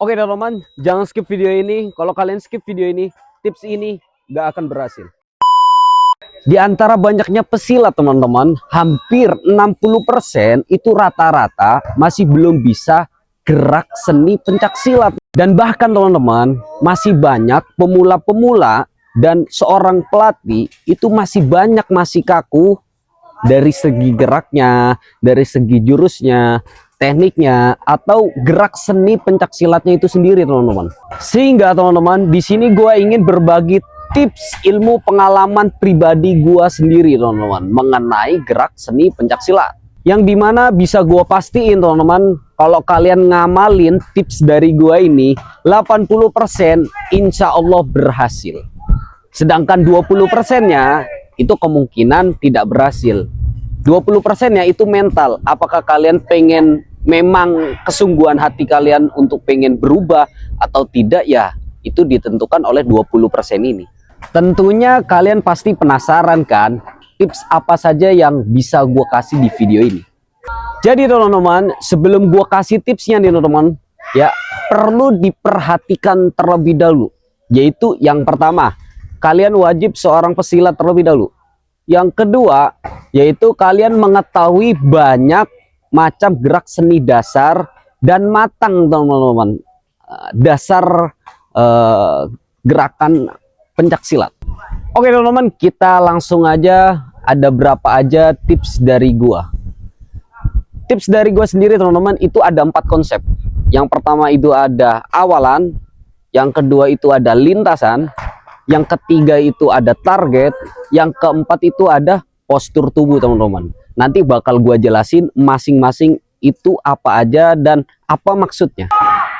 Oke teman-teman, jangan skip video ini. Kalau kalian skip video ini, tips ini gak akan berhasil. Di antara banyaknya pesilat teman-teman, hampir 60% itu rata-rata masih belum bisa gerak seni pencak silat. Dan bahkan teman-teman, masih banyak pemula-pemula dan seorang pelatih itu masih kaku dari segi geraknya, dari segi jurusnya, tekniknya, atau gerak seni pencak silatnya itu sendiri teman-teman. Sehingga teman-teman, di sini gue ingin berbagi tips ilmu pengalaman pribadi gue sendiri teman-teman mengenai gerak seni pencak silat, yang dimana bisa gue pastiin teman-teman, kalau kalian ngamalin tips dari gue ini 80% insya Allah berhasil, sedangkan 20%-nya itu kemungkinan tidak berhasil. 20%-nya itu mental. Apakah kalian pengen, memang kesungguhan hati kalian untuk pengen berubah atau tidak, ya itu ditentukan oleh 20% ini. Tentunya kalian pasti penasaran kan, tips apa saja yang bisa gue kasih di video ini. Jadi teman-teman, sebelum gue kasih tipsnya nih teman-teman, ya perlu diperhatikan terlebih dahulu. Yaitu yang pertama, kalian wajib seorang pesilat terlebih dahulu. Yang kedua, yaitu kalian mengetahui banyak macam gerak seni dasar dan matang teman-teman. Dasar gerakan pencak silat. Oke teman-teman, kita langsung aja. Ada berapa aja tips dari gua. Tips dari gua sendiri teman-teman, itu ada 4 konsep. Yang pertama itu ada awalan, yang kedua itu ada lintasan, yang ketiga itu ada target, yang keempat itu ada postur tubuh teman-teman. Nanti bakal gua jelasin masing-masing itu apa aja dan apa maksudnya.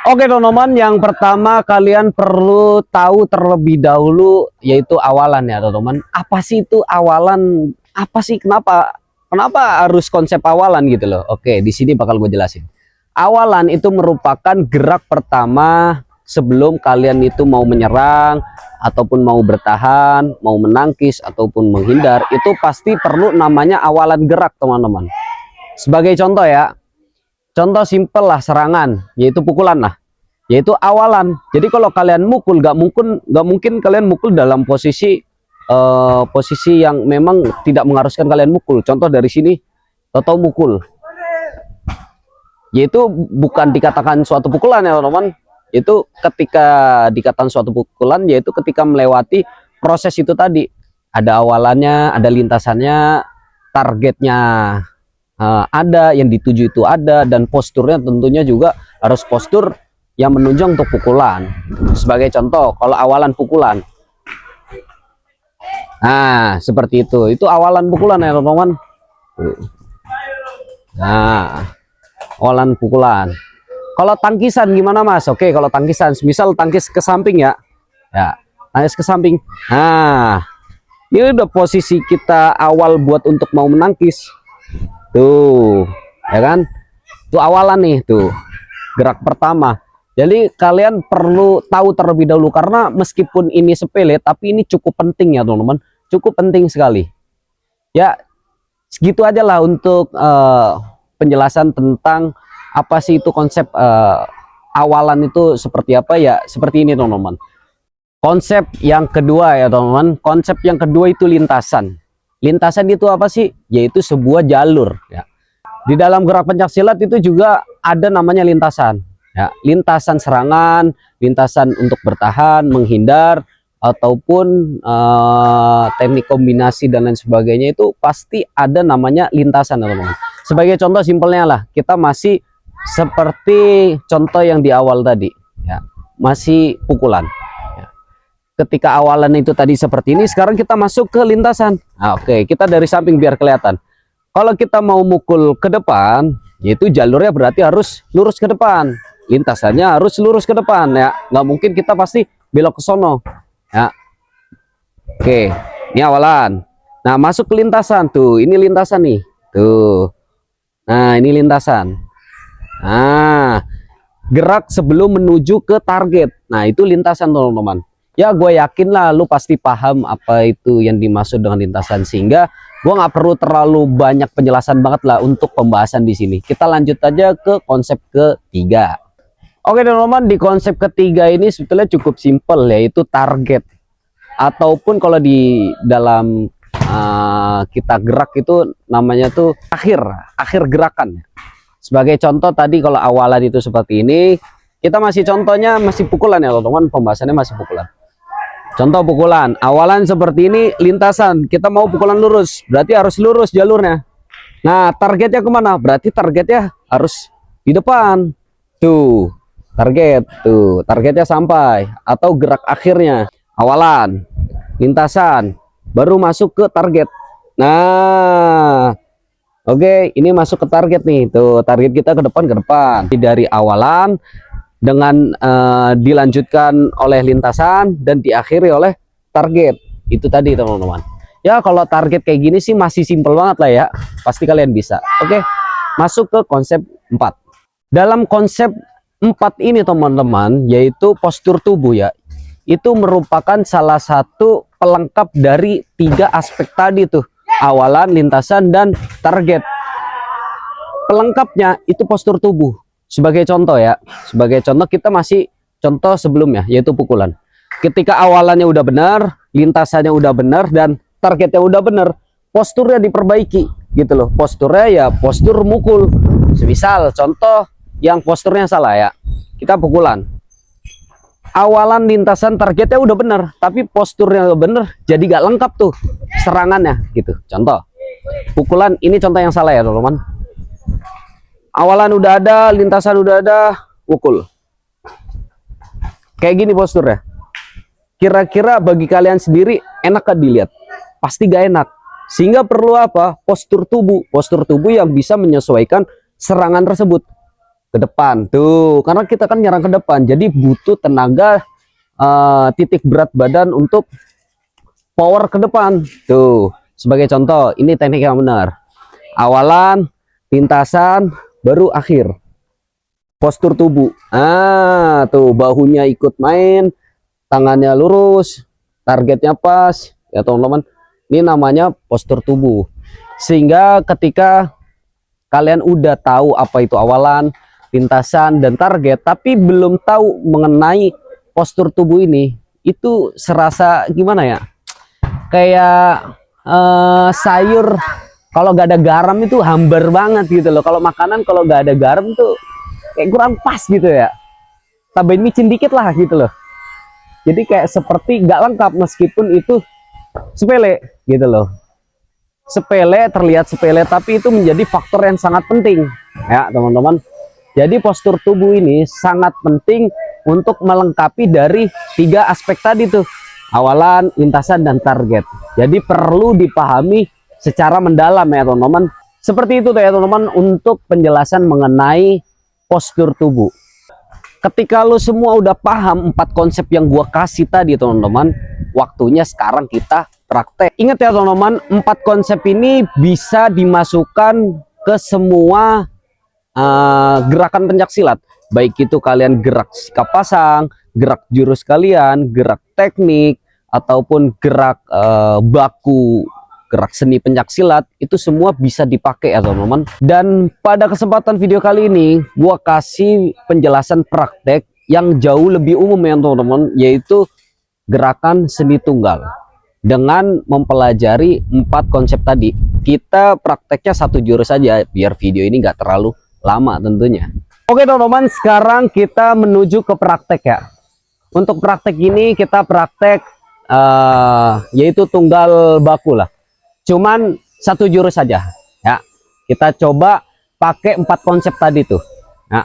Oke teman-teman, yang pertama kalian perlu tahu terlebih dahulu yaitu awalan ya teman-teman. Apa sih itu awalan? Apa sih, kenapa harus konsep awalan gitu loh. Oke, di sini bakal gue jelasin. Awalan itu merupakan gerak pertama sebelum kalian itu mau menyerang ataupun mau bertahan, mau menangkis ataupun menghindar, itu pasti perlu namanya awalan gerak teman-teman. Sebagai contoh ya, contoh simpel lah serangan, yaitu pukulan lah, yaitu awalan. Jadi kalau kalian mukul, gak mungkin kalian mukul dalam posisi yang memang tidak mengharuskan kalian mukul. Contoh dari sini, atau mukul, yaitu bukan dikatakan suatu pukulan ya teman-teman. Itu ketika dikatakan suatu pukulan, yaitu ketika melewati proses itu tadi. Ada awalannya, ada lintasannya, targetnya ada, yang dituju itu ada, dan posturnya tentunya juga harus postur yang menunjang untuk pukulan. Sebagai contoh, kalau awalan pukulan, nah seperti itu awalan pukulan ya teman-teman. Nah, awalan pukulan. Kalau tangkisan gimana mas? Oke, kalau tangkisan, misal tangkis ke samping ya, tangkis ke samping. Nah, ini udah posisi kita awal buat untuk mau menangkis. Tuh, ya kan? Tuh awalan nih, tuh gerak pertama. Jadi kalian perlu tahu terlebih dahulu, karena meskipun ini sepele, tapi ini cukup penting ya teman-teman. Cukup penting sekali. Ya, segitu aja lah untuk penjelasan tentang apa sih itu konsep awalan itu seperti apa ya, seperti ini teman-teman. Konsep yang kedua ya teman-teman, konsep yang kedua itu lintasan. Lintasan itu apa sih? Yaitu sebuah jalur ya. Di dalam gerak pencak silat itu juga ada namanya lintasan ya. Lintasan serangan, lintasan untuk bertahan, menghindar, ataupun teknik kombinasi dan lain sebagainya, itu pasti ada namanya lintasan teman-teman. Sebagai contoh simpelnya lah, kita masih seperti contoh yang di awal tadi ya, masih pukulan ya. Ketika awalan itu tadi seperti ini, sekarang kita masuk ke lintasan. Nah, oke, kita dari samping biar kelihatan. Kalau kita mau mukul ke depan, yaitu jalurnya berarti harus lurus ke depan, lintasannya harus lurus ke depan ya, nggak mungkin kita pasti belok ke sono ya. Oke, ini awalan. Nah, masuk ke lintasan, tuh ini lintasan nih tuh. Nah, ini lintasan. Nah, gerak sebelum menuju ke target. Nah, itu lintasan teman-teman. Ya, gue yakin lah lu pasti paham apa itu yang dimaksud dengan lintasan, sehingga gue nggak perlu terlalu banyak penjelasan banget lah untuk pembahasan di sini. Kita lanjut aja ke konsep ketiga. Oke teman-teman, di konsep ketiga ini sebetulnya cukup simpel, yaitu target. Ataupun kalau di dalam kita gerak itu namanya tuh akhir gerakan. Sebagai contoh tadi kalau awalan itu seperti ini, kita masih contohnya masih pukulan ya teman-teman, pembahasannya masih pukulan. Contoh pukulan, awalan seperti ini, lintasan, kita mau pukulan lurus, berarti harus lurus jalurnya. Nah, targetnya kemana? Berarti targetnya harus di depan. Tuh, targetnya sampai. Atau gerak akhirnya, awalan, lintasan, baru masuk ke target. Nah, oke, ini masuk ke target nih. Tuh, target kita ke depan. Dari awalan, dengan dilanjutkan oleh lintasan dan diakhiri oleh target. Itu tadi teman-teman. Ya kalau target kayak gini sih masih simpel banget lah ya. Pasti kalian bisa. Oke, masuk ke konsep 4. Dalam konsep 4 ini teman-teman, yaitu postur tubuh ya. Itu merupakan salah satu pelengkap dari 3 aspek tadi tuh. Awalan, lintasan, dan target. Pelengkapnya itu postur tubuh. Sebagai contoh ya, sebagai contoh kita masih contoh sebelumnya, yaitu pukulan. Ketika awalannya udah benar, lintasannya udah benar, dan targetnya udah benar, posturnya diperbaiki gitu loh. Posturnya ya postur mukul. Semisal contoh yang posturnya salah ya, kita pukulan. Awalan, lintasan, targetnya udah benar, tapi posturnya udah benar, jadi gak lengkap tuh serangannya gitu. Contoh pukulan, ini contoh yang salah ya teman-teman. Awalan udah ada, lintasan udah ada, pukul. Kayak gini posturnya. Kira-kira bagi kalian sendiri enak kan dilihat? Pasti gak enak. Sehingga perlu apa? Postur tubuh. Postur tubuh yang bisa menyesuaikan serangan tersebut ke depan. Tuh, karena kita kan nyerang ke depan. Jadi butuh tenaga, titik berat badan untuk power ke depan. Tuh, sebagai contoh, ini teknik yang benar. Awalan, lintasan, baru akhir. Postur tubuh. Tuh bahunya ikut main, tangannya lurus, targetnya pas. Ya teman-teman, ini namanya postur tubuh. Sehingga ketika kalian udah tahu apa itu awalan, lintasan, dan target, tapi belum tahu mengenai postur tubuh ini, itu serasa gimana ya? Kayak sayur kalau gak ada garam itu hambar banget gitu loh. Kalau makanan kalau gak ada garam tuh kayak kurang pas gitu ya. Tambahin micin dikit lah gitu loh. Jadi kayak seperti gak lengkap meskipun itu sepele gitu loh. Sepele, terlihat sepele, tapi itu menjadi faktor yang sangat penting ya teman-teman. Jadi postur tubuh ini sangat penting untuk melengkapi dari 3 aspek tadi tuh. Awalan, lintasan, dan target. Jadi perlu dipahami secara mendalam ya teman-teman. Seperti itu tuh ya teman-teman untuk penjelasan mengenai postur tubuh. Ketika lo semua udah paham 4 konsep yang gua kasih tadi teman-teman, waktunya sekarang kita praktek. Ingat ya teman-teman, 4 konsep ini bisa dimasukkan ke semua gerakan pencak silat. Baik itu kalian gerak sikap pasang, gerak jurus kalian, gerak teknik, ataupun gerak baku, gerak seni pencak silat, itu semua bisa dipakai ya teman-teman. Dan pada kesempatan video kali ini gua kasih penjelasan praktek yang jauh lebih umum ya teman-teman, yaitu gerakan seni tunggal. Dengan mempelajari 4 konsep tadi, kita prakteknya 1 jurus saja biar video ini nggak terlalu lama tentunya. Oke teman-teman, sekarang kita menuju ke praktek ya. Untuk praktek ini kita praktek yaitu tunggal baku lah. Cuman 1 jurus saja ya. Kita coba pakai 4 konsep tadi tuh ya.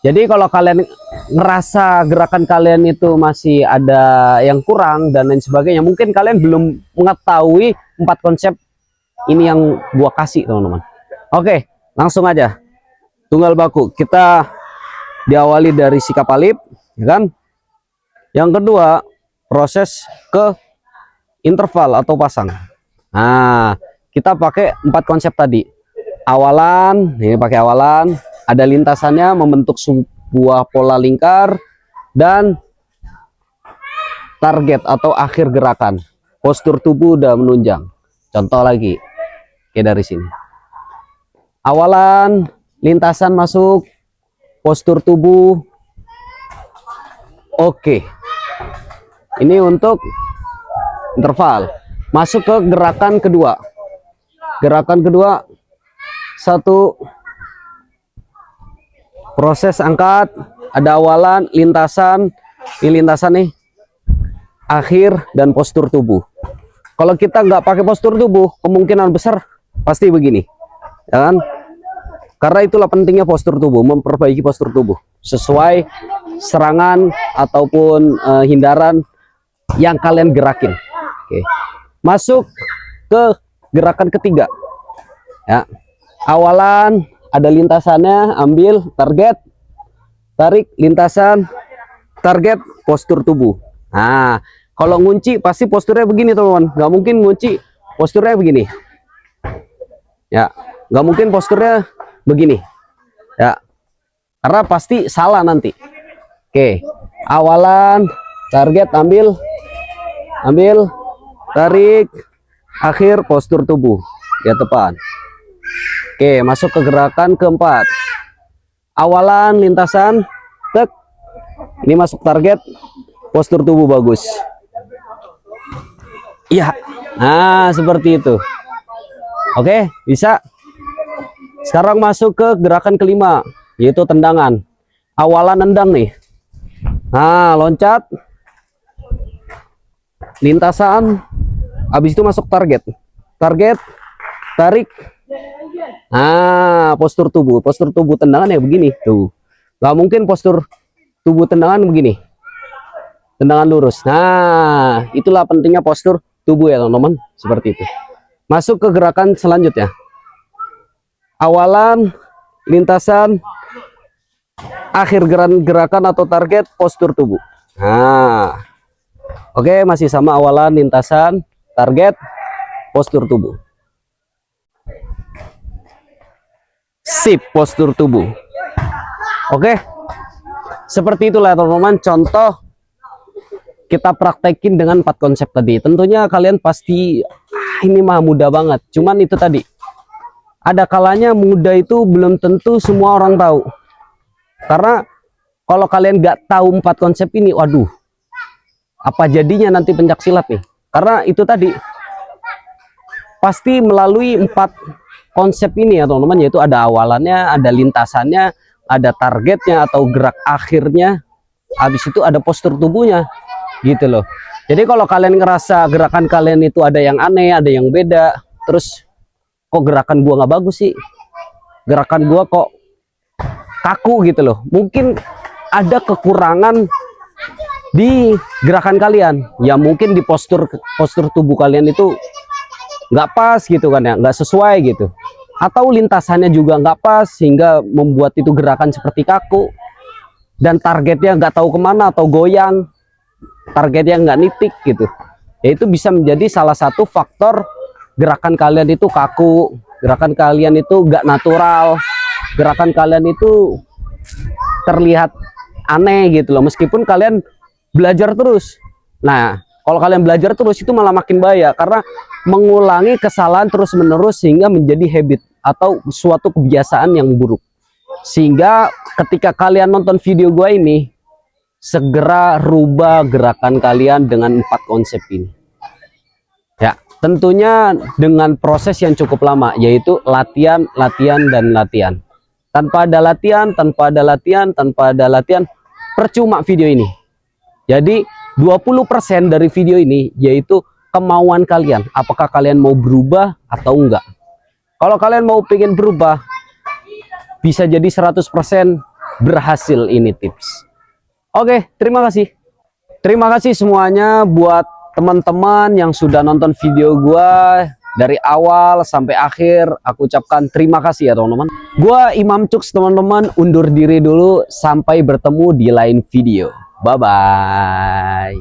Jadi kalau kalian ngerasa gerakan kalian itu masih ada yang kurang dan lain sebagainya, mungkin kalian belum mengetahui 4 konsep ini yang gua kasih teman-teman. Oke, langsung aja. Tunggal baku kita diawali dari sikap alip ya kan. Yang kedua, proses ke interval atau pasang. Nah, kita pakai 4 konsep tadi. Awalan, ini pakai awalan, ada lintasannya membentuk sebuah pola lingkar, dan target atau akhir gerakan. Postur tubuh udah menunjang. Contoh lagi, kayak dari sini. Awalan, lintasan masuk, postur tubuh, Oke. Ini untuk interval. Masuk ke gerakan kedua. Gerakan kedua, satu proses angkat, ada awalan, lintasan, ini lintasan nih, akhir, dan postur tubuh. Kalau kita nggak pakai postur tubuh, kemungkinan besar pasti begini, ya kan? Karena itulah pentingnya postur tubuh, memperbaiki postur tubuh sesuai serangan ataupun hindaran yang kalian gerakin. Oke. Masuk ke gerakan ketiga, ya. Awalan ada lintasannya, ambil target, tarik lintasan, target, postur tubuh. Nah, kalau ngunci pasti posturnya begini teman-teman, nggak mungkin ngunci posturnya begini, ya, nggak mungkin posturnya begini, ya, karena pasti salah nanti. Oke, awalan, target, ambil, tarik, akhir, postur tubuh ya depan. Oke, masuk ke gerakan keempat. Awalan, lintasan, tek. Ini masuk target, postur tubuh bagus. Iya. Nah, seperti itu. Oke, bisa. Sekarang masuk ke gerakan kelima, yaitu tendangan. Awalan nendang nih. Nah, loncat. Lintasan. Habis itu masuk target. Target, tarik. Nah, postur tubuh tendangan ya begini tuh. Gak mungkin postur tubuh tendangan begini, tendangan lurus. Nah, itulah pentingnya postur tubuh ya teman-teman, seperti itu. Masuk ke gerakan selanjutnya. Awalan, lintasan, akhir gerakan atau target, postur tubuh. Nah, oke, masih sama awalan, lintasan, target, postur tubuh. Sip, postur tubuh. Oke, seperti itulah teman-teman contoh kita praktekin dengan 4 konsep tadi. Tentunya kalian pasti ini mah mudah banget, cuman itu tadi ada kalanya mudah itu belum tentu semua orang tahu. Karena kalau kalian nggak tahu 4 konsep ini, waduh, apa jadinya nanti pencak silat nih. Karena itu tadi pasti melalui 4 konsep ini ya teman-teman, yaitu ada awalannya, ada lintasannya, ada targetnya atau gerak akhirnya, habis itu ada postur tubuhnya gitu loh. Jadi kalau kalian ngerasa gerakan kalian itu ada yang aneh, ada yang beda, terus kok gerakan gua nggak bagus sih, gerakan gua kok kaku gitu loh, mungkin ada kekurangan di gerakan kalian, ya mungkin di postur tubuh kalian itu nggak pas gitu kan ya, nggak sesuai gitu, atau lintasannya juga nggak pas sehingga membuat itu gerakan seperti kaku, dan targetnya nggak tahu kemana atau goyang, targetnya nggak nitik gitu ya. Itu bisa menjadi salah satu faktor gerakan kalian itu kaku, gerakan kalian itu nggak natural, gerakan kalian itu terlihat aneh gitu loh, meskipun kalian belajar terus. Nah, kalau kalian belajar terus itu malah makin bahaya, karena mengulangi kesalahan terus menerus sehingga menjadi habit atau suatu kebiasaan yang buruk. Sehingga ketika kalian nonton video gua ini, segera rubah gerakan kalian dengan 4 konsep ini. Ya, tentunya dengan proses yang cukup lama, yaitu latihan, dan latihan. Tanpa ada latihan, percuma video ini. Jadi 20% dari video ini yaitu kemauan kalian, apakah kalian mau berubah atau enggak. Kalau kalian mau pengen berubah, bisa jadi 100% berhasil ini tips. Oke, terima kasih semuanya buat teman-teman yang sudah nonton video gua dari awal sampai akhir. Aku ucapkan terima kasih ya teman-teman. Gua Imam Cuks teman-teman, undur diri dulu, sampai bertemu di lain video. Bye bye.